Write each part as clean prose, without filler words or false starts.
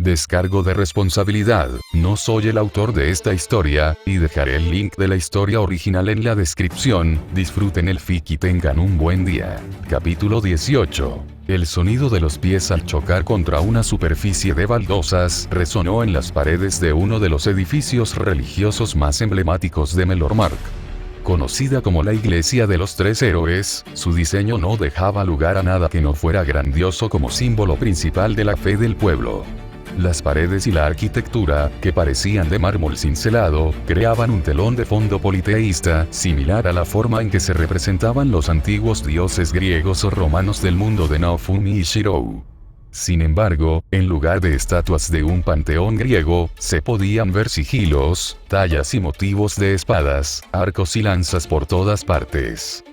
Descargo de responsabilidad, no soy el autor de esta historia, y dejaré el link de la historia original en la descripción. Disfruten el fic y tengan un buen día. Capítulo 18. El sonido de los pies al chocar contra una superficie de baldosas resonó en las paredes de uno de los edificios religiosos más emblemáticos de Melormark. Conocida como la Iglesia de los Tres Héroes, su diseño no dejaba lugar a nada que no fuera grandioso como símbolo principal de la fe del pueblo. Las paredes y la arquitectura, que parecían de mármol cincelado, creaban un telón de fondo politeísta, similar a la forma en que se representaban los antiguos dioses griegos o romanos del mundo de Naofumi y Shirou. Sin embargo, en lugar de estatuas de un panteón griego, se podían ver sigilos, tallas y motivos de espadas, arcos y lanzas por todas partes.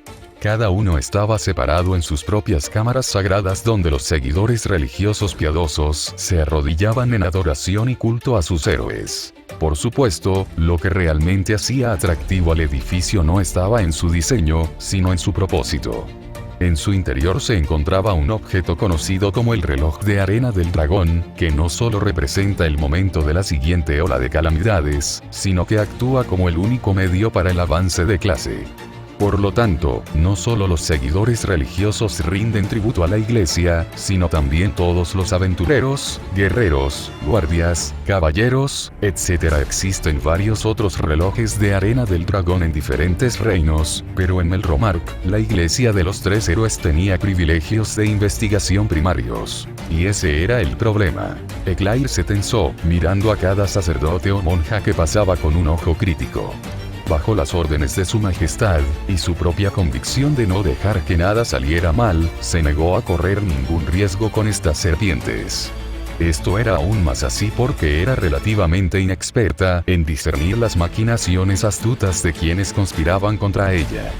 Cada uno estaba separado en sus propias cámaras sagradas donde los seguidores religiosos piadosos se arrodillaban en adoración y culto a sus héroes. Por supuesto, lo que realmente hacía atractivo al edificio no estaba en su diseño, sino en su propósito. En su interior se encontraba un objeto conocido como el reloj de arena del dragón, que no solo representa el momento de la siguiente ola de calamidades, sino que actúa como el único medio para el avance de clase. Por lo tanto, no solo los seguidores religiosos rinden tributo a la iglesia, sino también todos los aventureros, guerreros, guardias, caballeros, etc. Existen varios otros relojes de arena del dragón en diferentes reinos, pero en Melormark, la Iglesia de los Tres Héroes tenía privilegios de investigación primarios. Y ese era el problema. Eclair se tensó, mirando a cada sacerdote o monja que pasaba con un ojo crítico. Bajo las órdenes de su majestad, y su propia convicción de no dejar que nada saliera mal, se negó a correr ningún riesgo con estas serpientes. Esto era aún más así porque era relativamente inexperta en discernir las maquinaciones astutas de quienes conspiraban contra ella.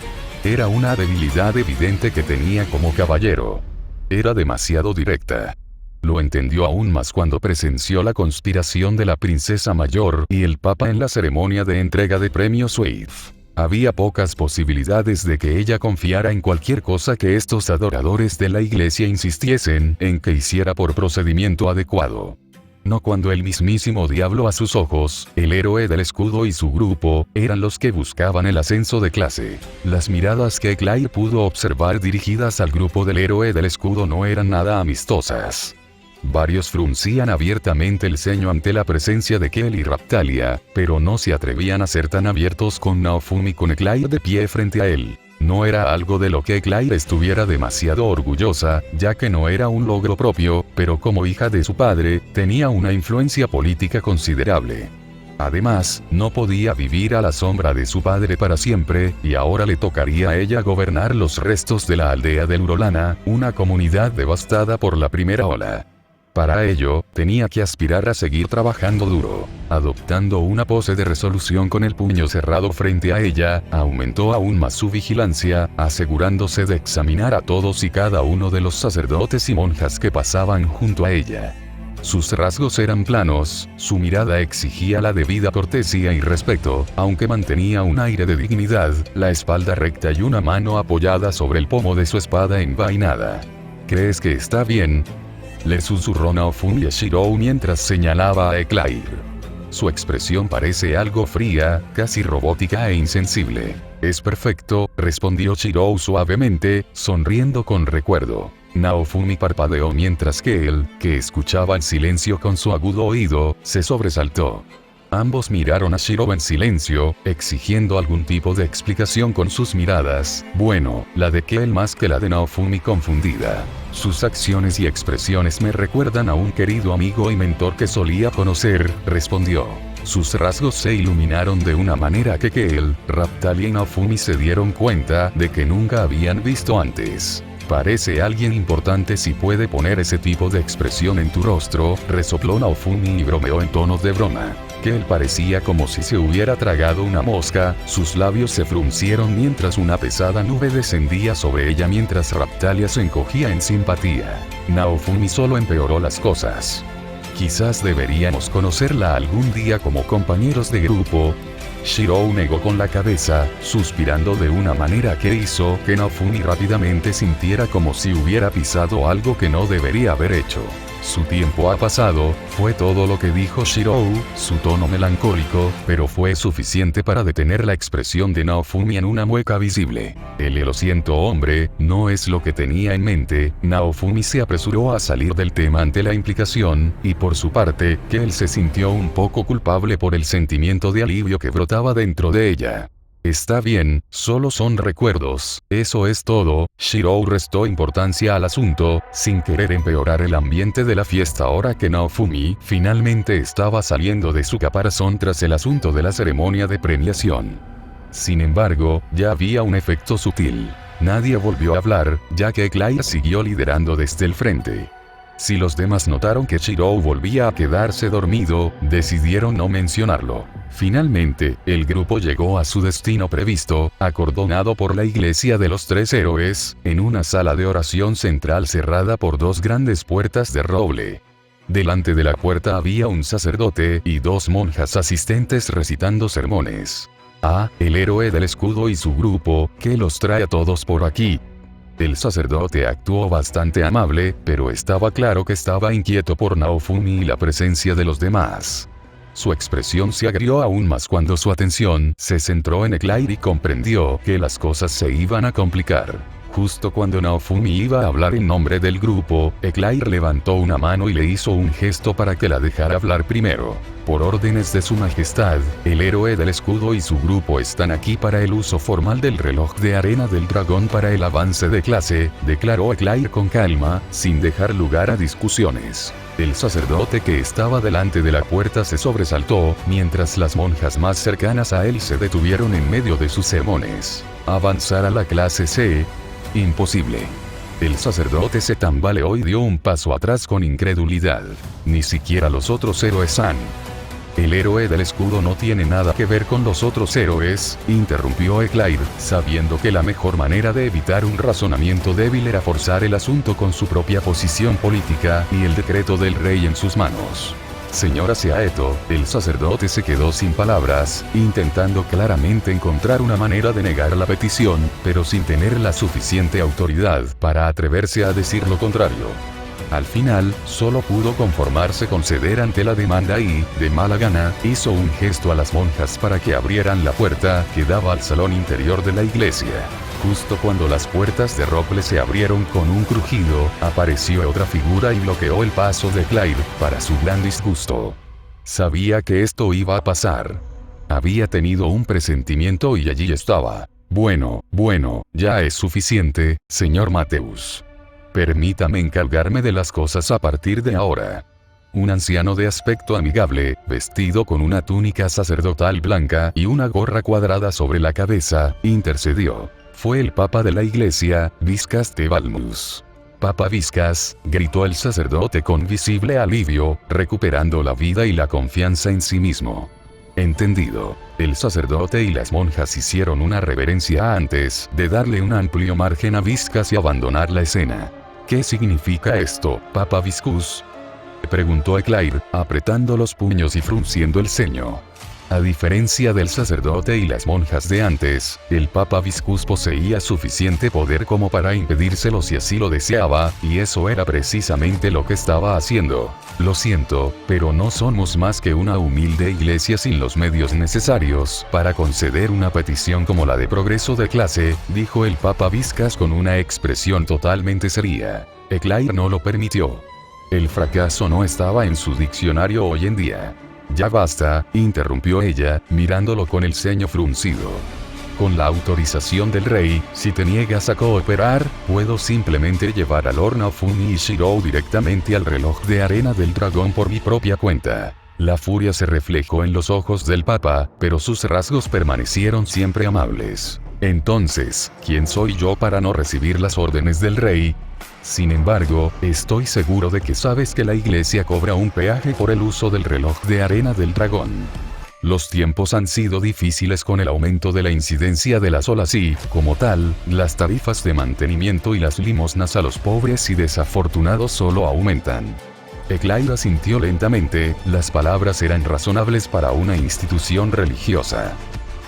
Era una debilidad evidente que tenía como caballero. Era demasiado directa. Lo entendió aún más cuando presenció la conspiración de la princesa mayor y el papa en la ceremonia de entrega de premios Swift. Había pocas posibilidades de que ella confiara en cualquier cosa que estos adoradores de la iglesia insistiesen en que hiciera por procedimiento adecuado. No cuando el mismísimo diablo a sus ojos, el héroe del escudo y su grupo, eran los que buscaban el ascenso de clase. Las miradas que Eclair pudo observar dirigidas al grupo del héroe del escudo no eran nada amistosas. Varios fruncían abiertamente el ceño ante la presencia de Kel y Raptalia, pero no se atrevían a ser tan abiertos con Naofumi con Eclair de pie frente a él. No era algo de lo que Eclair estuviera demasiado orgullosa, ya que no era un logro propio, pero como hija de su padre, tenía una influencia política considerable. Además, no podía vivir a la sombra de su padre para siempre, y ahora le tocaría a ella gobernar los restos de la aldea de Urolana, una comunidad devastada por la primera ola. Para ello, tenía que aspirar a seguir trabajando duro. Adoptando una pose de resolución con el puño cerrado frente a ella, aumentó aún más su vigilancia, asegurándose de examinar a todos y cada uno de los sacerdotes y monjas que pasaban junto a ella. Sus rasgos eran planos, su mirada exigía la debida cortesía y respeto, aunque mantenía un aire de dignidad, la espalda recta y una mano apoyada sobre el pomo de su espada envainada. ¿Crees que está bien?, le susurró Naofumi a Shirou mientras señalaba a Eclair. Su expresión parece algo fría, casi robótica e insensible. Es perfecto, respondió Shirou suavemente, sonriendo con recuerdo. Naofumi parpadeó mientras que él, que escuchaba en silencio con su agudo oído, se sobresaltó. Ambos miraron a Shirou en silencio, exigiendo algún tipo de explicación con sus miradas. Bueno, la de Kel más que la de Naofumi confundida. Sus acciones y expresiones me recuerdan a un querido amigo y mentor que solía conocer, respondió. Sus rasgos se iluminaron de una manera que Kel, Raptalia y Naofumi se dieron cuenta de que nunca habían visto antes. Parece alguien importante si puede poner ese tipo de expresión en tu rostro, resopló Naofumi y bromeó en tono de broma. Que él parecía como si se hubiera tragado una mosca, sus labios se fruncieron mientras una pesada nube descendía sobre ella mientras Raptalia se encogía en simpatía. Naofumi solo empeoró las cosas. Quizás deberíamos conocerla algún día como compañeros de grupo. Shirou negó con la cabeza, suspirando de una manera que hizo que Naofumi rápidamente sintiera como si hubiera pisado algo que no debería haber hecho. Su tiempo ha pasado, fue todo lo que dijo Shirou, su tono melancólico, pero fue suficiente para detener la expresión de Naofumi en una mueca visible. Lo siento hombre, no es lo que tenía en mente. Naofumi se apresuró a salir del tema ante la implicación, y por su parte, que él se sintió un poco culpable por el sentimiento de alivio que brotaba dentro de ella. Está bien, solo son recuerdos, eso es todo. Shirou restó importancia al asunto, sin querer empeorar el ambiente de la fiesta ahora que Naofumi finalmente estaba saliendo de su caparazón tras el asunto de la ceremonia de premiación. Sin embargo, ya había un efecto sutil. Nadie volvió a hablar, ya que Claire siguió liderando desde el frente. Si los demás notaron que Shirou volvía a quedarse dormido, decidieron no mencionarlo. Finalmente, el grupo llegó a su destino previsto, acordonado por la iglesia de los tres héroes, en una sala de oración central cerrada por dos grandes puertas de roble. Delante de la puerta había un sacerdote y dos monjas asistentes recitando sermones. El héroe del escudo y su grupo, que los trae a todos por aquí. El sacerdote actuó bastante amable, pero estaba claro que estaba inquieto por Naofumi y la presencia de los demás. Su expresión se agrió aún más cuando su atención se centró en Claire y comprendió que las cosas se iban a complicar. Justo cuando Naofumi iba a hablar en nombre del grupo, Claire levantó una mano y le hizo un gesto para que la dejara hablar primero. Por órdenes de su majestad, el héroe del escudo y su grupo están aquí para el uso formal del reloj de arena del dragón para el avance de clase, declaró Claire con calma, sin dejar lugar a discusiones. El sacerdote que estaba delante de la puerta se sobresaltó, mientras las monjas más cercanas a él se detuvieron en medio de sus sermones. ¿Avanzar a la clase C? Imposible. El sacerdote se tambaleó y dio un paso atrás con incredulidad. Ni siquiera los otros héroes han. El héroe del escudo no tiene nada que ver con los otros héroes, interrumpió Claire, sabiendo que la mejor manera de evitar un razonamiento débil era forzar el asunto con su propia posición política y el decreto del rey en sus manos. Señora Seaeto, el sacerdote se quedó sin palabras, intentando claramente encontrar una manera de negar la petición, pero sin tener la suficiente autoridad para atreverse a decir lo contrario. Al final, solo pudo conformarse con ceder ante la demanda y, de mala gana, hizo un gesto a las monjas para que abrieran la puerta que daba al salón interior de la iglesia. Justo cuando las puertas de roble se abrieron con un crujido, apareció otra figura y bloqueó el paso de Claire, para su gran disgusto. Sabía que esto iba a pasar. Había tenido un presentimiento y allí estaba. Bueno, ya es suficiente, señor Mateus. Permítame encargarme de las cosas a partir de ahora. Un anciano de aspecto amigable, vestido con una túnica sacerdotal blanca y una gorra cuadrada sobre la cabeza, intercedió. Fue el papa de la iglesia, Viscas de Balmus. Papa Viscas, gritó el sacerdote con visible alivio, recuperando la vida y la confianza en sí mismo. Entendido. El sacerdote y las monjas hicieron una reverencia antes de darle un amplio margen a Viscas y abandonar la escena. ¿Qué significa esto, Papa Viscus? Preguntó Claire, apretando los puños y frunciendo el ceño. A diferencia del sacerdote y las monjas de antes, el Papa Viscus poseía suficiente poder como para impedírselo si así lo deseaba, y eso era precisamente lo que estaba haciendo. Lo siento, pero no somos más que una humilde iglesia sin los medios necesarios para conceder una petición como la de progreso de clase, dijo el Papa Viscas con una expresión totalmente seria. Claire no lo permitió. El fracaso no estaba en su diccionario hoy en día. Ya basta, interrumpió ella, mirándolo con el ceño fruncido. Con la autorización del rey, si te niegas a cooperar, puedo simplemente llevar a Lord Naofumi y Shirou directamente al reloj de arena del dragón por mi propia cuenta. La furia se reflejó en los ojos del papa, pero sus rasgos permanecieron siempre amables. Entonces, ¿quién soy yo para no recibir las órdenes del rey? Sin embargo, estoy seguro de que sabes que la iglesia cobra un peaje por el uso del reloj de arena del dragón. Los tiempos han sido difíciles con el aumento de la incidencia de las olas y, como tal, las tarifas de mantenimiento y las limosnas a los pobres y desafortunados solo aumentan. Claire asintió lentamente, las palabras eran razonables para una institución religiosa.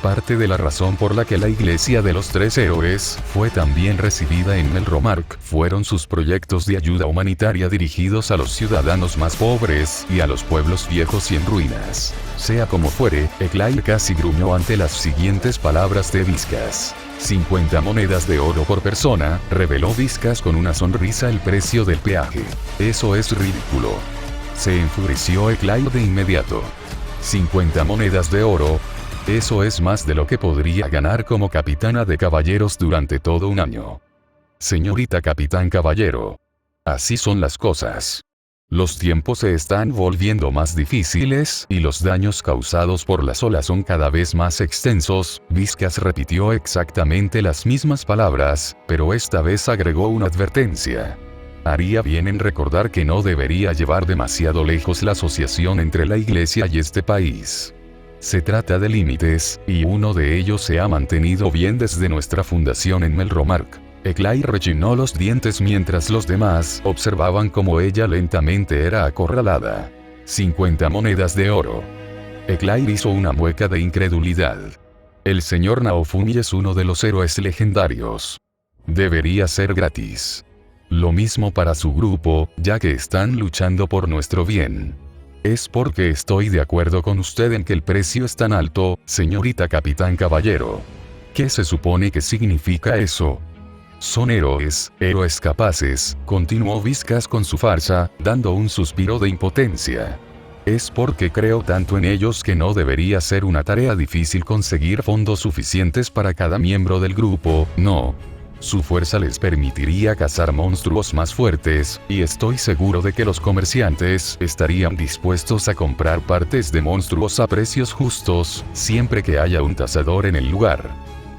Parte de la razón por la que la Iglesia de los Tres Héroes fue tan bien recibida en Melromarc fueron sus proyectos de ayuda humanitaria dirigidos a los ciudadanos más pobres y a los pueblos viejos y en ruinas. Sea como fuere, Eclair casi gruñó ante las siguientes palabras de Whiskas. 50 monedas de oro por persona, reveló Whiskas con una sonrisa el precio del peaje. Eso es ridículo. Se enfureció Eclair de inmediato. 50 monedas de oro. Eso es más de lo que podría ganar como capitana de caballeros durante todo un año. Señorita Capitán Caballero. Así son las cosas. Los tiempos se están volviendo más difíciles y los daños causados por las olas son cada vez más extensos. Whiskas repitió exactamente las mismas palabras, pero esta vez agregó una advertencia. Haría bien en recordar que no debería llevar demasiado lejos la asociación entre la Iglesia y este país. Se trata de límites, y uno de ellos se ha mantenido bien desde nuestra fundación en Melromarc. Eclair rechinó los dientes mientras los demás observaban cómo ella lentamente era acorralada. 50 monedas de oro. Eclair hizo una mueca de incredulidad. El señor Naofumi es uno de los héroes legendarios. Debería ser gratis. Lo mismo para su grupo, ya que están luchando por nuestro bien. Es porque estoy de acuerdo con usted en que el precio es tan alto, señorita Capitán Caballero. ¿Qué se supone que significa eso? Son héroes capaces, continuó Whiskas con su farsa, dando un suspiro de impotencia. Es porque creo tanto en ellos que no debería ser una tarea difícil conseguir fondos suficientes para cada miembro del grupo, no. Su fuerza les permitiría cazar monstruos más fuertes, y estoy seguro de que los comerciantes estarían dispuestos a comprar partes de monstruos a precios justos, siempre que haya un tasador en el lugar.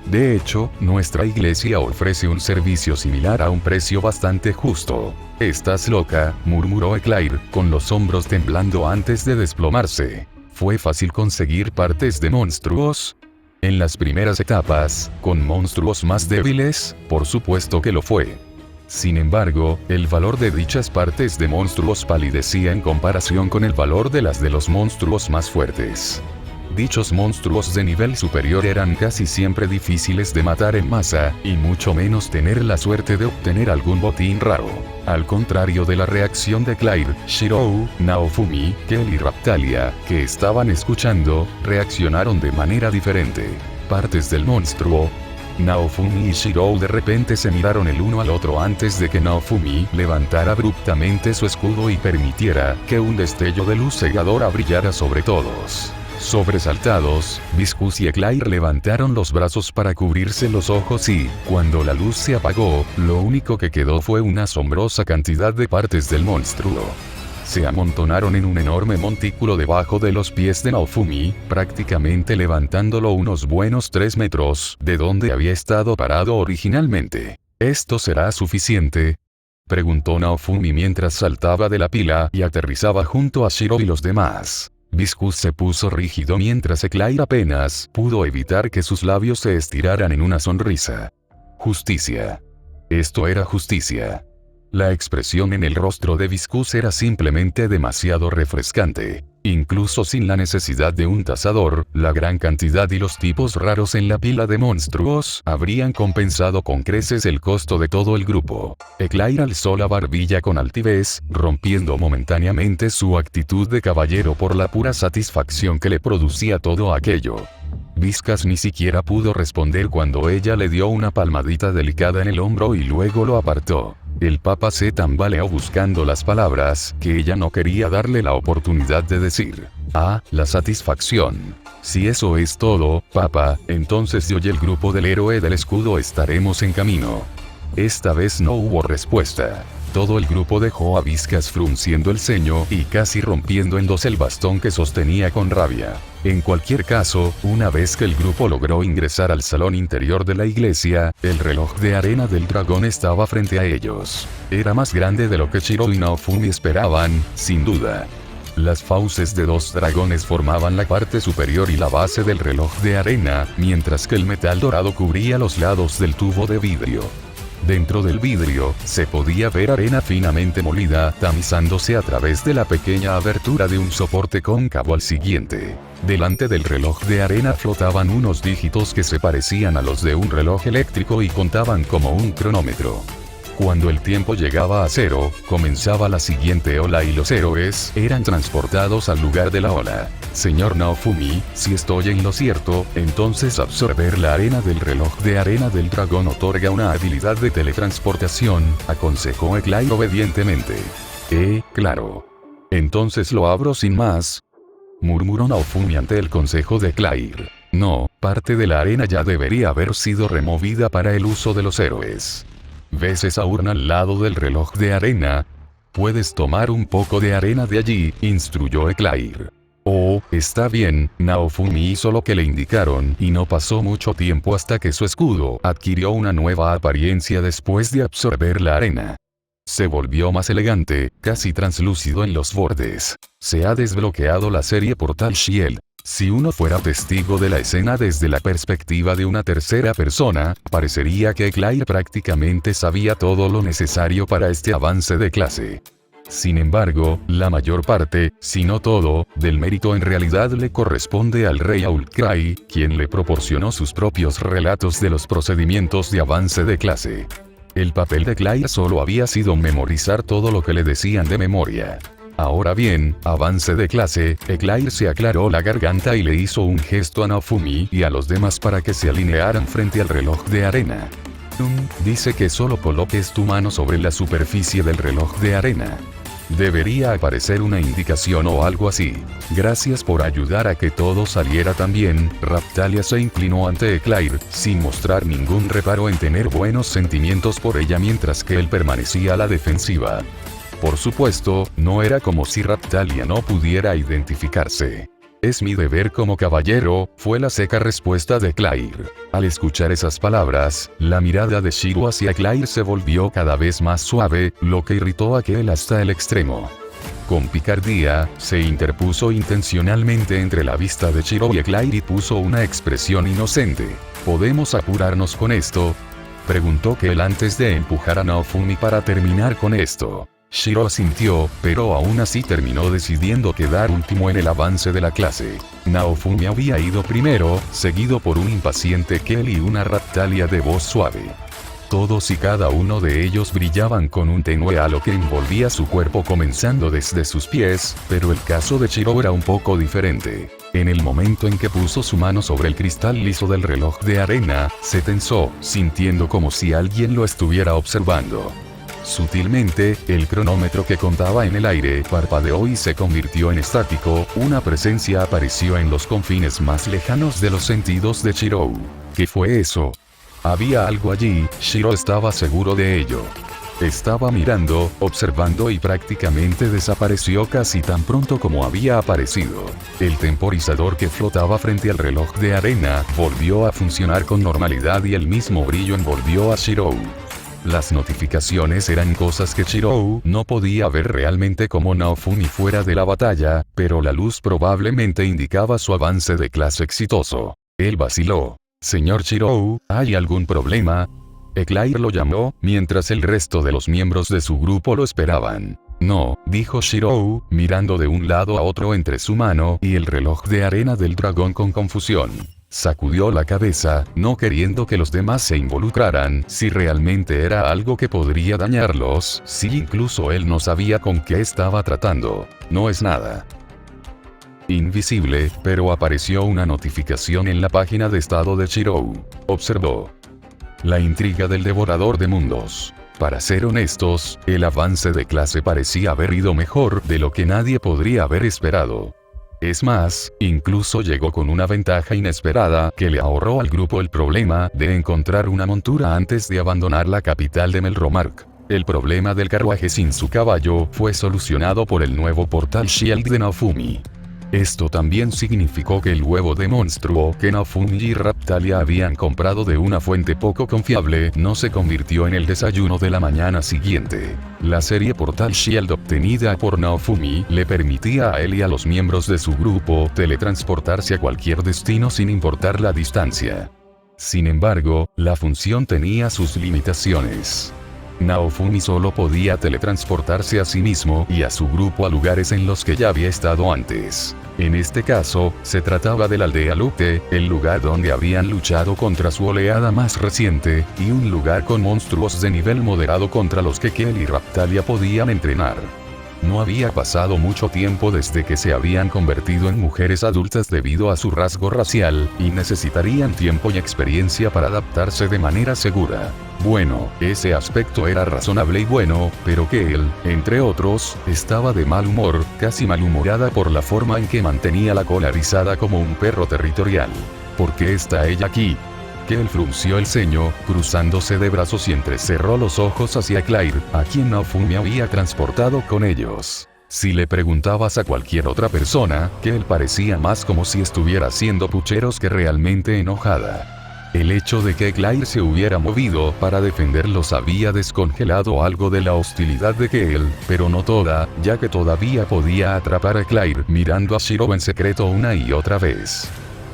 De hecho, nuestra iglesia ofrece un servicio similar a un precio bastante justo. «Estás loca», murmuró Eclair, con los hombros temblando antes de desplomarse. ¿Fue fácil conseguir partes de monstruos? En las primeras etapas, con monstruos más débiles, por supuesto que lo fue. Sin embargo, el valor de dichas partes de monstruos palidecía en comparación con el valor de las de los monstruos más fuertes. Dichos monstruos de nivel superior eran casi siempre difíciles de matar en masa, y mucho menos tener la suerte de obtener algún botín raro. Al contrario de la reacción de Claire, Shirou, Naofumi, Kel y Raptalia, que estaban escuchando, reaccionaron de manera diferente. Partes del monstruo. Naofumi y Shirou de repente se miraron el uno al otro antes de que Naofumi levantara abruptamente su escudo y permitiera que un destello de luz cegadora brillara sobre todos. Sobresaltados, Whiskas y Eclair levantaron los brazos para cubrirse los ojos y, cuando la luz se apagó, lo único que quedó fue una asombrosa cantidad de partes del monstruo. Se amontonaron en un enorme montículo debajo de los pies de Naofumi, prácticamente levantándolo unos buenos 3 metros de donde había estado parado originalmente. ¿Esto será suficiente?, preguntó Naofumi mientras saltaba de la pila y aterrizaba junto a Shirou y los demás. Whiskas se puso rígido mientras Eclair apenas pudo evitar que sus labios se estiraran en una sonrisa. Justicia. Esto era justicia. La expresión en el rostro de Whiskas era simplemente demasiado refrescante. Incluso sin la necesidad de un tasador, la gran cantidad y los tipos raros en la pila de monstruos habrían compensado con creces el costo de todo el grupo. Eclair alzó la barbilla con altivez, rompiendo momentáneamente su actitud de caballero por la pura satisfacción que le producía todo aquello. Whiskas ni siquiera pudo responder cuando ella le dio una palmadita delicada en el hombro y luego lo apartó. El papa se tambaleó buscando las palabras que ella no quería darle la oportunidad de decir. Ah, la satisfacción. Si eso es todo, papa, entonces yo y el grupo del héroe del escudo estaremos en camino. Esta vez no hubo respuesta. Todo el grupo dejó a Whiskas frunciendo el ceño y casi rompiendo en dos el bastón que sostenía con rabia. En cualquier caso, una vez que el grupo logró ingresar al salón interior de la iglesia, el reloj de arena del dragón estaba frente a ellos. Era más grande de lo que Shirou y Naofumi esperaban, sin duda. Las fauces de 2 dragones formaban la parte superior y la base del reloj de arena, mientras que el metal dorado cubría los lados del tubo de vidrio. Dentro del vidrio, se podía ver arena finamente molida, tamizándose a través de la pequeña abertura de un soporte cóncavo al siguiente. Delante del reloj de arena flotaban unos dígitos que se parecían a los de un reloj eléctrico y contaban como un cronómetro. Cuando el tiempo llegaba a cero, comenzaba la siguiente ola y los héroes eran transportados al lugar de la ola. Señor Naofumi, si estoy en lo cierto, entonces absorber la arena del reloj de arena del dragón otorga una habilidad de teletransportación, aconsejó Eclair obedientemente. Claro. Entonces lo abro sin más, murmuró Naofumi ante el consejo de Eclair. No, parte de la arena ya debería haber sido removida para el uso de los héroes. ¿Ves esa urna al lado del reloj de arena? Puedes tomar un poco de arena de allí, instruyó Eclair. Oh, está bien, Naofumi hizo lo que le indicaron y no pasó mucho tiempo hasta que su escudo adquirió una nueva apariencia después de absorber la arena. Se volvió más elegante, casi translúcido en los bordes. Se ha desbloqueado la serie Portal Shield. Si uno fuera testigo de la escena desde la perspectiva de una tercera persona, parecería que Eclair prácticamente sabía todo lo necesario para este avance de clase. Sin embargo, la mayor parte, si no todo, del mérito en realidad le corresponde al rey Aulcray, quien le proporcionó sus propios relatos de los procedimientos de avance de clase. El papel de Eclair solo había sido memorizar todo lo que le decían de memoria. Ahora bien, avance de clase, Eclair se aclaró la garganta y le hizo un gesto a Naofumi y a los demás para que se alinearan frente al reloj de arena. Dice que solo coloques tu mano sobre la superficie del reloj de arena. Debería aparecer una indicación o algo así. Gracias por ayudar a que todo saliera tan bien. Raptalia se inclinó ante Eclair, sin mostrar ningún reparo en tener buenos sentimientos por ella mientras que él permanecía a la defensiva. Por supuesto, no era como si Raptalia no pudiera identificarse. Es mi deber como caballero, fue la seca respuesta de Eclair. Al escuchar esas palabras, la mirada de Shiro hacia Eclair se volvió cada vez más suave, lo que irritó a aquel hasta el extremo. Con picardía, se interpuso intencionalmente entre la vista de Shiro y Eclair y puso una expresión inocente. ¿Podemos apurarnos con esto?, preguntó él antes de empujar a Naofumi para terminar con esto. Shiro asintió, pero aún así terminó decidiendo quedar último en el avance de la clase. Naofumi había ido primero, seguido por un impaciente Kel y una Raptalia de voz suave. Todos y cada uno de ellos brillaban con un tenue halo que envolvía su cuerpo comenzando desde sus pies, pero el caso de Shiro era un poco diferente. En el momento en que puso su mano sobre el cristal liso del reloj de arena, se tensó, sintiendo como si alguien lo estuviera observando. Sutilmente, el cronómetro que contaba en el aire parpadeó y se convirtió en estático, una presencia apareció en los confines más lejanos de los sentidos de Shiro. ¿Qué fue eso? Había algo allí, Shiro estaba seguro de ello. Estaba mirando, observando y prácticamente desapareció casi tan pronto como había aparecido. El temporizador que flotaba frente al reloj de arena volvió a funcionar con normalidad y el mismo brillo envolvió a Shiro. Las notificaciones eran cosas que Shiro no podía ver realmente como Naofumi fuera de la batalla, pero la luz probablemente indicaba su avance de clase exitoso. Él vaciló. Señor Shiro, ¿hay algún problema? Eclair lo llamó, mientras el resto de los miembros de su grupo lo esperaban. No, dijo Shiro, mirando de un lado a otro entre su mano y el reloj de arena del dragón con confusión. Sacudió la cabeza, no queriendo que los demás se involucraran, si realmente era algo que podría dañarlos, si incluso él no sabía con qué estaba tratando. No es nada. Invisible, pero apareció una notificación en la página de estado de Shiro. Observó. La intriga del devorador de mundos. Para ser honestos, el avance de clase parecía haber ido mejor de lo que nadie podría haber esperado. Es más, incluso llegó con una ventaja inesperada que le ahorró al grupo el problema de encontrar una montura antes de abandonar la capital de Melromark. El problema del carruaje sin su caballo fue solucionado por el nuevo portal Shield de Naofumi. Esto también significó que el huevo de monstruo que Naofumi y Raptalia habían comprado de una fuente poco confiable no se convirtió en el desayuno de la mañana siguiente. La serie Portal Shield obtenida por Naofumi le permitía a él y a los miembros de su grupo teletransportarse a cualquier destino sin importar la distancia. Sin embargo, la función tenía sus limitaciones. Naofumi solo podía teletransportarse a sí mismo y a su grupo a lugares en los que ya había estado antes. En este caso, se trataba de la aldea Lute, el lugar donde habían luchado contra su oleada más reciente, y un lugar con monstruos de nivel moderado contra los que Kel y Raptalia podían entrenar. No había pasado mucho tiempo desde que se habían convertido en mujeres adultas debido a su rasgo racial, y necesitarían tiempo y experiencia para adaptarse de manera segura. Bueno, ese aspecto era razonable y bueno, pero Kel, entre otros, estaba de mal humor, casi malhumorada por la forma en que mantenía la cola rizada como un perro territorial. ¿Por qué está ella aquí? Kel frunció el ceño, cruzándose de brazos y entrecerró los ojos hacia Claire, a quien Naofumi había transportado con ellos. Si le preguntabas a cualquier otra persona, Kel parecía más como si estuviera haciendo pucheros que realmente enojada. El hecho de que Claire se hubiera movido para defenderlos había descongelado algo de la hostilidad de Kel, pero no toda, ya que todavía podía atrapar a Claire mirando a Shiro en secreto una y otra vez.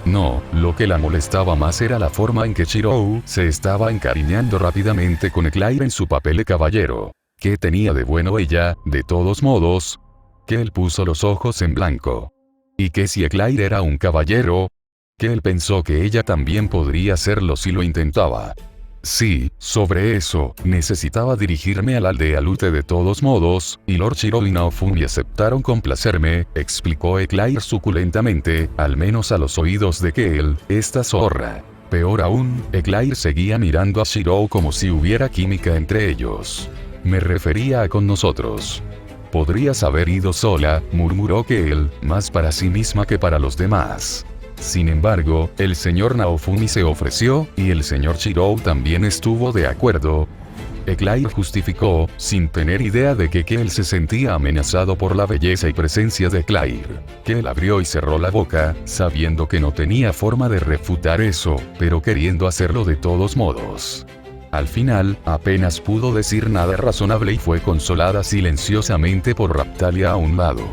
No, lo que la molestaba más era la forma en que Shirou se estaba encariñando rápidamente con Claire en su papel de caballero. ¿Qué tenía de bueno ella, de todos modos? Kel puso los ojos en blanco. ¿Y qué si Claire era un caballero? Kel pensó que ella también podría serlo si lo intentaba. Sí, sobre eso, necesitaba dirigirme a la aldea Lute de todos modos, y Lord Shiro y Naofumi aceptaron complacerme, explicó Claire suculentamente, al menos a los oídos de Kel, esta zorra. Peor aún, Claire seguía mirando a Shiro como si hubiera química entre ellos. Me refería a con nosotros. Podrías haber ido sola, murmuró Kel, más para sí misma que para los demás. Sin embargo, el señor Naofumi se ofreció, y el señor Shirou también estuvo de acuerdo. Claire justificó, sin tener idea de que Kel se sentía amenazado por la belleza y presencia de Claire. Kel abrió y cerró la boca, sabiendo que no tenía forma de refutar eso, pero queriendo hacerlo de todos modos. Al final, apenas pudo decir nada razonable y fue consolada silenciosamente por Raptalia a un lado.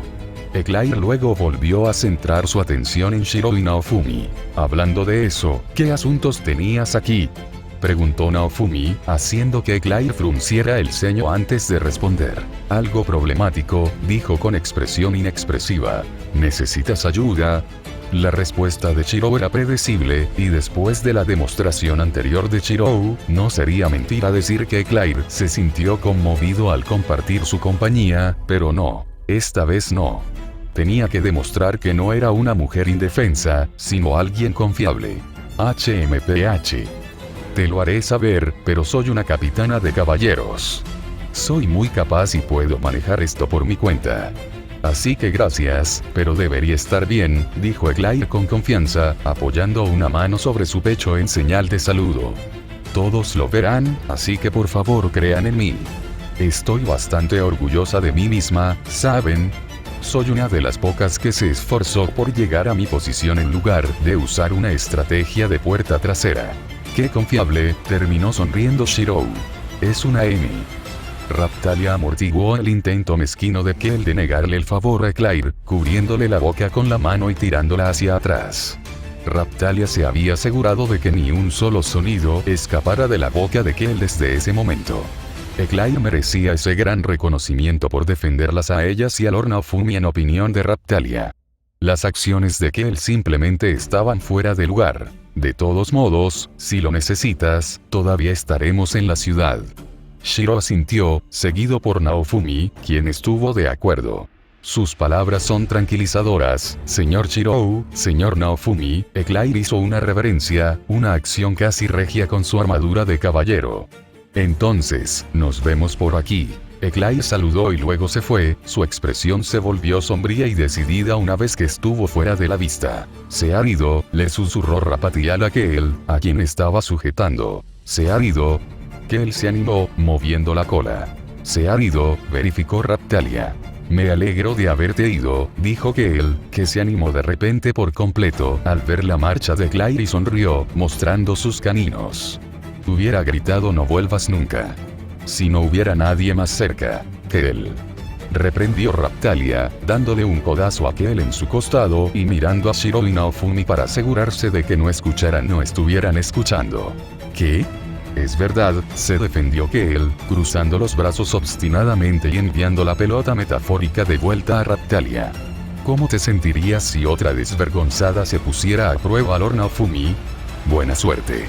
Claire luego volvió a centrar su atención en Shiro y Naofumi. Hablando de eso, ¿qué asuntos tenías aquí?, preguntó Naofumi, haciendo que Claire frunciera el ceño antes de responder. Algo problemático, dijo con expresión inexpresiva. ¿Necesitas ayuda? La respuesta de Shiro era predecible, y después de la demostración anterior de Shirou, no sería mentira decir que Claire se sintió conmovido al compartir su compañía, pero no. Esta vez no. Tenía que demostrar que no era una mujer indefensa, sino alguien confiable. HMPH. Te lo haré saber, pero soy una capitana de caballeros. Soy muy capaz y puedo manejar esto por mi cuenta. Así que gracias, pero debería estar bien, dijo Claire con confianza, apoyando una mano sobre su pecho en señal de saludo. Todos lo verán, así que por favor crean en mí. Estoy bastante orgullosa de mí misma, ¿saben? Soy una de las pocas que se esforzó por llegar a mi posición en lugar de usar una estrategia de puerta trasera. ¡Qué confiable!, terminó sonriendo Shirou. Es una M. Raptalia amortiguó el intento mezquino de Kel de negarle el favor a Claire, cubriéndole la boca con la mano y tirándola hacia atrás. Raptalia se había asegurado de que ni un solo sonido escapara de la boca de Kel desde ese momento. Claire merecía ese gran reconocimiento por defenderlas a ellas y a Lord Naofumi en opinión de Raptalia. Las acciones de Kel simplemente estaban fuera de lugar. De todos modos, si lo necesitas, todavía estaremos en la ciudad. Shiro asintió, seguido por Naofumi, quien estuvo de acuerdo. Sus palabras son tranquilizadoras, señor Shirou, señor Naofumi. Claire hizo una reverencia, una acción casi regia con su armadura de caballero. Entonces, nos vemos por aquí. Claire saludó y luego se fue, su expresión se volvió sombría y decidida una vez que estuvo fuera de la vista. Se ha ido, le susurró Raptalia a Kel, a quien estaba sujetando. Se ha ido. Kel se animó, moviendo la cola. Se ha ido, verificó Raptalia. Me alegro de haberte ido, dijo Kel, que se animó de repente por completo al ver la marcha de Claire y sonrió, mostrando sus caninos. Hubiera gritado no vuelvas nunca. Si no hubiera nadie más cerca. Kel. Reprendió Raptalia, dándole un codazo a Kel en su costado y mirando a Shiro y Naofumi para asegurarse de que no estuvieran escuchando. ¿Qué? Es verdad, se defendió Kel, cruzando los brazos obstinadamente y enviando la pelota metafórica de vuelta a Raptalia. ¿Cómo te sentirías si otra desvergonzada se pusiera a prueba a Lord Naofumi? Buena suerte.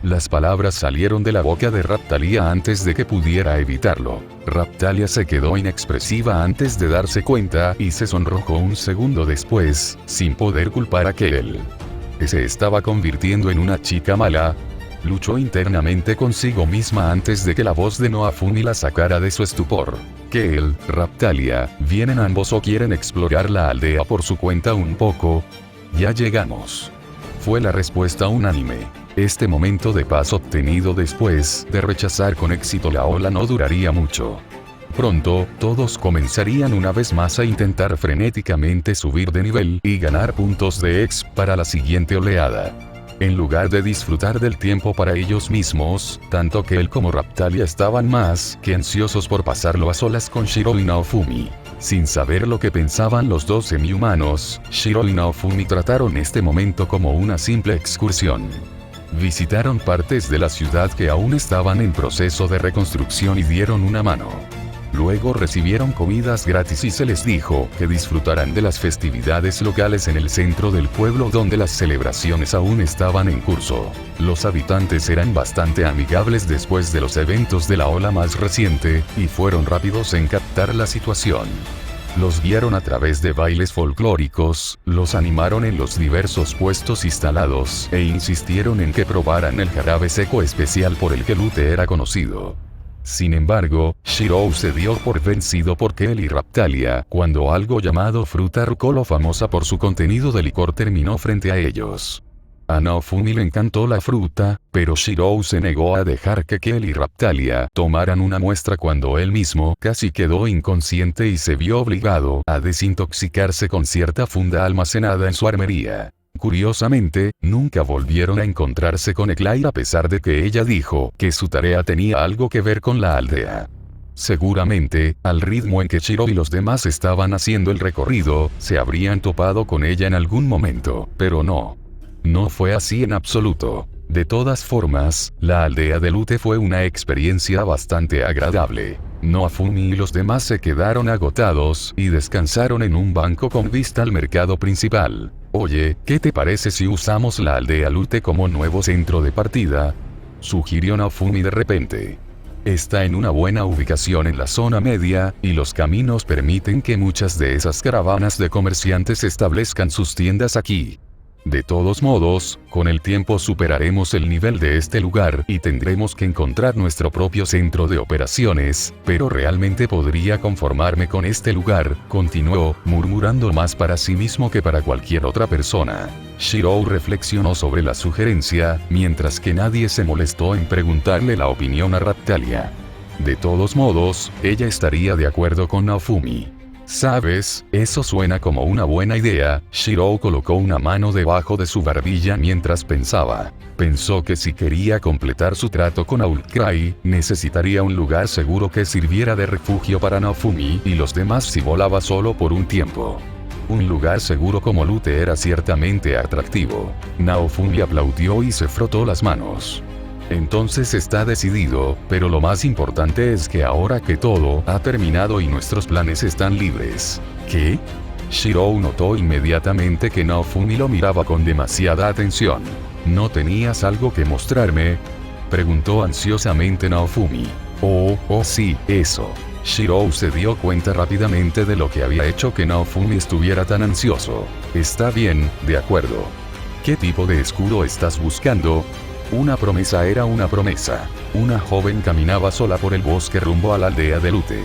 Las palabras salieron de la boca de Raphtalia antes de que pudiera evitarlo. Raphtalia se quedó inexpresiva antes de darse cuenta y se sonrojó un segundo después, sin poder culpar a Kael. ¿Se estaba convirtiendo en una chica mala? Luchó internamente consigo misma antes de que la voz de Naofumi la sacara de su estupor. Kael, Raphtalia, ¿vienen ambos o quieren explorar la aldea por su cuenta un poco? Ya llegamos. Fue la respuesta unánime. Este momento de paz obtenido después de rechazar con éxito la ola no duraría mucho. Pronto, todos comenzarían una vez más a intentar frenéticamente subir de nivel y ganar puntos de exp para la siguiente oleada. En lugar de disfrutar del tiempo para ellos mismos, tanto Kael como Raphtalia estaban más que ansiosos por pasarlo a solas con Shiro y Naofumi. Sin saber lo que pensaban los dos semi-humanos, Shiro y Naofumi trataron este momento como una simple excursión. Visitaron partes de la ciudad que aún estaban en proceso de reconstrucción y dieron una mano. Luego recibieron comidas gratis y se les dijo que disfrutarán de las festividades locales en el centro del pueblo donde las celebraciones aún estaban en curso. Los habitantes eran bastante amigables después de los eventos de la ola más reciente, y fueron rápidos en captar la situación. Los guiaron a través de bailes folclóricos, los animaron en los diversos puestos instalados e insistieron en que probaran el jarabe seco especial por el que Lute era conocido. Sin embargo, Shiro se dio por vencido por Kael y Raphtalia cuando algo llamado fruta rucolo, famosa por su contenido de licor, terminó frente a ellos. A Naofumi le encantó la fruta, pero Shiro se negó a dejar que Kael y Raphtalia tomaran una muestra cuando él mismo casi quedó inconsciente y se vio obligado a desintoxicarse con cierta funda almacenada en su armería. Curiosamente, nunca volvieron a encontrarse con Eclair a pesar de que ella dijo que su tarea tenía algo que ver con la aldea. Seguramente, al ritmo en que Shiro y los demás estaban haciendo el recorrido, se habrían topado con ella en algún momento, pero no. No fue así en absoluto. De todas formas, la aldea de Lute fue una experiencia bastante agradable. Naofumi y los demás se quedaron agotados y descansaron en un banco con vista al mercado principal. Oye, ¿qué te parece si usamos la aldea Lute como nuevo centro de partida?, sugirió Naofumi de repente. Está en una buena ubicación en la zona media, y los caminos permiten que muchas de esas caravanas de comerciantes establezcan sus tiendas aquí. De todos modos, con el tiempo superaremos el nivel de este lugar y tendremos que encontrar nuestro propio centro de operaciones, pero realmente podría conformarme con este lugar, continuó, murmurando más para sí mismo que para cualquier otra persona. Shiro reflexionó sobre la sugerencia, mientras que nadie se molestó en preguntarle la opinión a Raphtalia. De todos modos, ella estaría de acuerdo con Naofumi. ¿Sabes? Eso suena como una buena idea. Shiro colocó una mano debajo de su barbilla mientras pensaba. Pensó que si quería completar su trato con Outcry, necesitaría un lugar seguro que sirviera de refugio para Naofumi y los demás si volaba solo por un tiempo. Un lugar seguro como Lute era ciertamente atractivo. Naofumi aplaudió y se frotó las manos. Entonces está decidido, pero lo más importante es que ahora que todo ha terminado y nuestros planes están libres. ¿Qué? Shiro notó inmediatamente que Naofumi lo miraba con demasiada atención. ¿No tenías algo que mostrarme?, preguntó ansiosamente Naofumi. Oh sí, eso. Shiro se dio cuenta rápidamente de lo que había hecho que Naofumi estuviera tan ansioso. Está bien, de acuerdo. ¿Qué tipo de escudo estás buscando? Una promesa era una promesa. Una joven caminaba sola por el bosque rumbo a la aldea de Lute.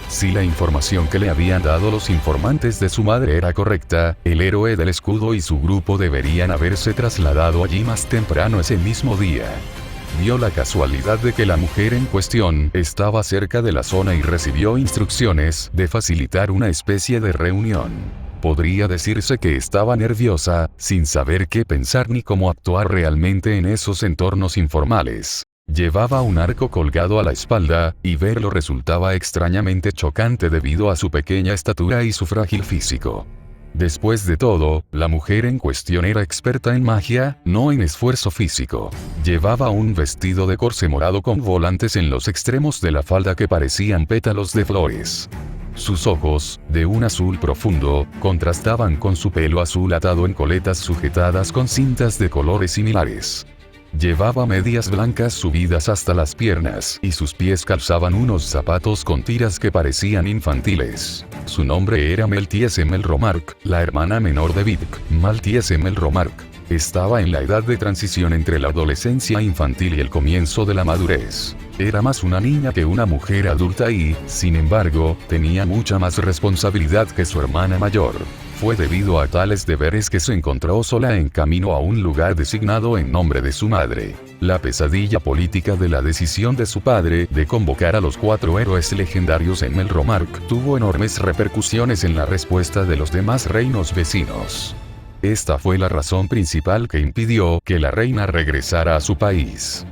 Si la información que le habían dado los informantes de su madre era correcta, el héroe del escudo y su grupo deberían haberse trasladado allí más temprano ese mismo día. Vio la casualidad de que la mujer en cuestión estaba cerca de la zona y recibió instrucciones de facilitar una especie de reunión. Podría decirse que estaba nerviosa, sin saber qué pensar ni cómo actuar realmente en esos entornos informales. Llevaba un arco colgado a la espalda, y verlo resultaba extrañamente chocante debido a su pequeña estatura y su frágil físico. Después de todo, la mujer en cuestión era experta en magia, no en esfuerzo físico. Llevaba un vestido de corsé morado con volantes en los extremos de la falda que parecían pétalos de flores. Sus ojos, de un azul profundo, contrastaban con su pelo azul atado en coletas sujetadas con cintas de colores similares. Llevaba medias blancas subidas hasta las piernas y sus pies calzaban unos zapatos con tiras que parecían infantiles. Su nombre era Melty Melromark, la hermana menor de Vic, Melty Melromark. Estaba en la edad de transición entre la adolescencia infantil y el comienzo de la madurez. Era más una niña que una mujer adulta y, sin embargo, tenía mucha más responsabilidad que su hermana mayor. Fue debido a tales deberes que se encontró sola en camino a un lugar designado en nombre de su madre. La pesadilla política de la decisión de su padre de convocar a los 4 héroes legendarios en Melromark tuvo enormes repercusiones en la respuesta de los demás reinos vecinos. Esta fue la razón principal que impidió que la reina regresara a su país.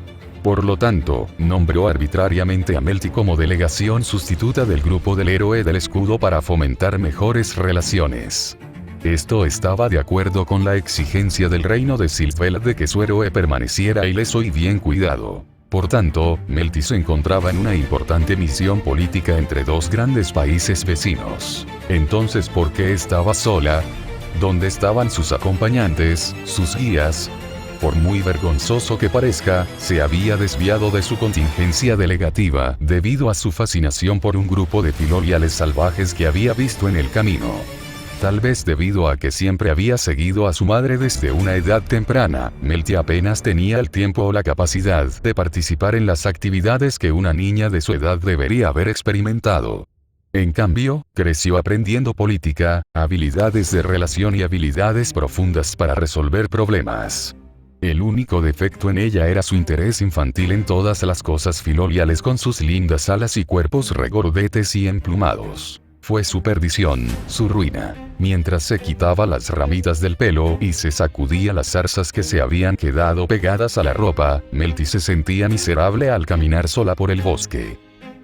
Por lo tanto, nombró arbitrariamente a Melty como delegación sustituta del grupo del héroe del escudo para fomentar mejores relaciones. Esto estaba de acuerdo con la exigencia del reino de Silfeld de que su héroe permaneciera ileso y bien cuidado. Por tanto, Melty se encontraba en una importante misión política entre 2 grandes países vecinos. Entonces, ¿por qué estaba sola? ¿Dónde estaban sus acompañantes, sus guías? Por muy vergonzoso que parezca, se había desviado de su contingencia delegativa, debido a su fascinación por un grupo de filoliales salvajes que había visto en el camino. Tal vez debido a que siempre había seguido a su madre desde una edad temprana, Melty apenas tenía el tiempo o la capacidad de participar en las actividades que una niña de su edad debería haber experimentado. En cambio, creció aprendiendo política, habilidades de relación y habilidades profundas para resolver problemas. El único defecto en ella era su interés infantil en todas las cosas filoliales con sus lindas alas y cuerpos regordetes y emplumados. Fue su perdición, su ruina. Mientras se quitaba las ramitas del pelo y se sacudía las zarzas que se habían quedado pegadas a la ropa, Melty se sentía miserable al caminar sola por el bosque.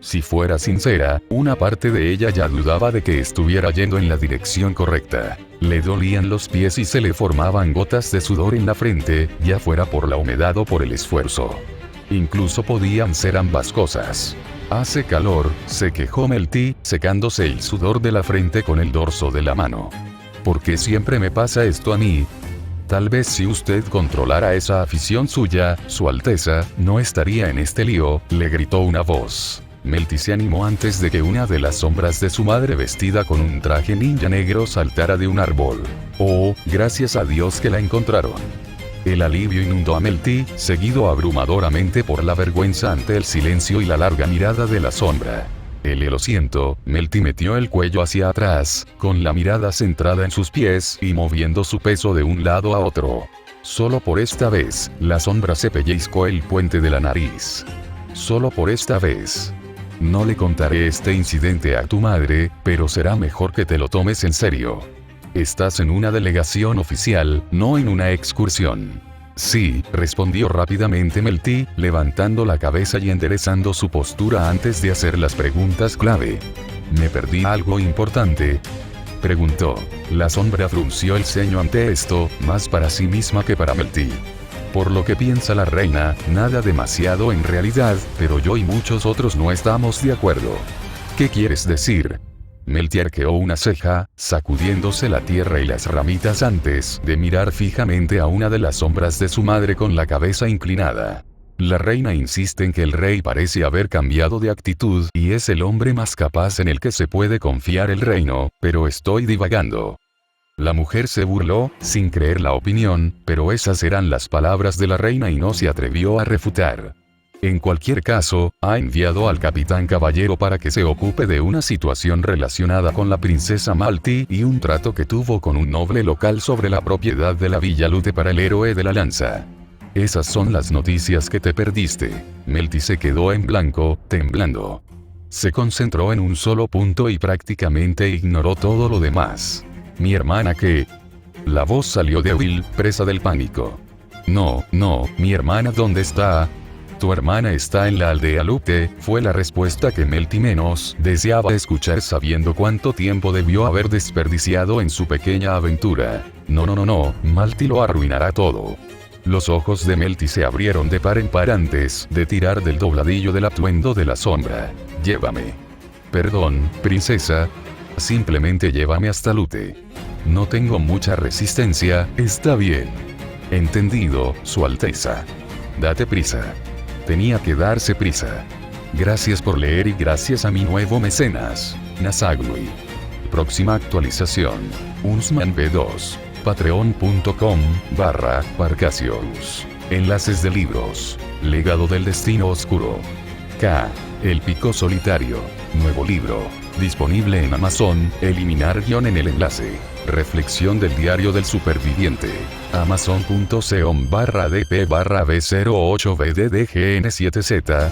Si fuera sincera, una parte de ella ya dudaba de que estuviera yendo en la dirección correcta. Le dolían los pies y se le formaban gotas de sudor en la frente, ya fuera por la humedad o por el esfuerzo. Incluso podían ser ambas cosas. «Hace calor», se quejó Melty, secándose el sudor de la frente con el dorso de la mano. «¿Por qué siempre me pasa esto a mí?» «Tal vez si usted controlara esa afición suya, Su Alteza, no estaría en este lío», le gritó una voz. Melty se animó antes de que una de las sombras de su madre vestida con un traje ninja negro saltara de un árbol. Oh, gracias a Dios que la encontraron. El alivio inundó a Melty, seguido abrumadoramente por la vergüenza ante el silencio y la larga mirada de la sombra. Lo siento, Melty metió el cuello hacia atrás, con la mirada centrada en sus pies y moviendo su peso de un lado a otro. Solo por esta vez, la sombra se pellizcó el puente de la nariz. Solo por esta vez. No le contaré este incidente a tu madre, pero será mejor que te lo tomes en serio. Estás en una delegación oficial, no en una excursión. Sí, respondió rápidamente Melty, levantando la cabeza y enderezando su postura antes de hacer las preguntas clave. ¿Me perdí algo importante?, preguntó. La sombra frunció el ceño ante esto, más para sí misma que para Melty. Por lo que piensa la reina, nada demasiado en realidad, pero yo y muchos otros no estamos de acuerdo. ¿Qué quieres decir? Melty arqueó una ceja, sacudiéndose la tierra y las ramitas antes de mirar fijamente a una de las sombras de su madre con la cabeza inclinada. La reina insiste en que el rey parece haber cambiado de actitud y es el hombre más capaz en el que se puede confiar el reino, pero estoy divagando. La mujer se burló, sin creer la opinión, pero esas eran las palabras de la reina y no se atrevió a refutar. En cualquier caso, ha enviado al capitán Caballero para que se ocupe de una situación relacionada con la princesa Melty y un trato que tuvo con un noble local sobre la propiedad de la Villa Lute para el héroe de la lanza. Esas son las noticias que te perdiste. Melty se quedó en blanco, temblando. Se concentró en un solo punto y prácticamente ignoró todo lo demás. ¿Mi hermana qué? La voz salió débil, presa del pánico. No, mi hermana ¿dónde está? Tu hermana está en la aldea Lute, fue la respuesta que Melty menos deseaba escuchar sabiendo cuánto tiempo debió haber desperdiciado en su pequeña aventura. No, Melty lo arruinará todo. Los ojos de Melty se abrieron de par en par antes de tirar del dobladillo del atuendo de la sombra. Llévame. Perdón, princesa. Simplemente llévame hasta Lute. No tengo mucha resistencia, está bien. Entendido, Su Alteza. Date prisa. Tenía que darse prisa. Gracias por leer y gracias a mi nuevo mecenas, Nasaglui. Próxima actualización. Unsman B2. Patreon.com/Parcasius. Enlaces de libros. Legado del destino oscuro. K. El pico solitario. Nuevo libro. Disponible en Amazon. Eliminar guión en el enlace. Reflexión del diario del superviviente. Amazon.com/dp/b08bddgn7z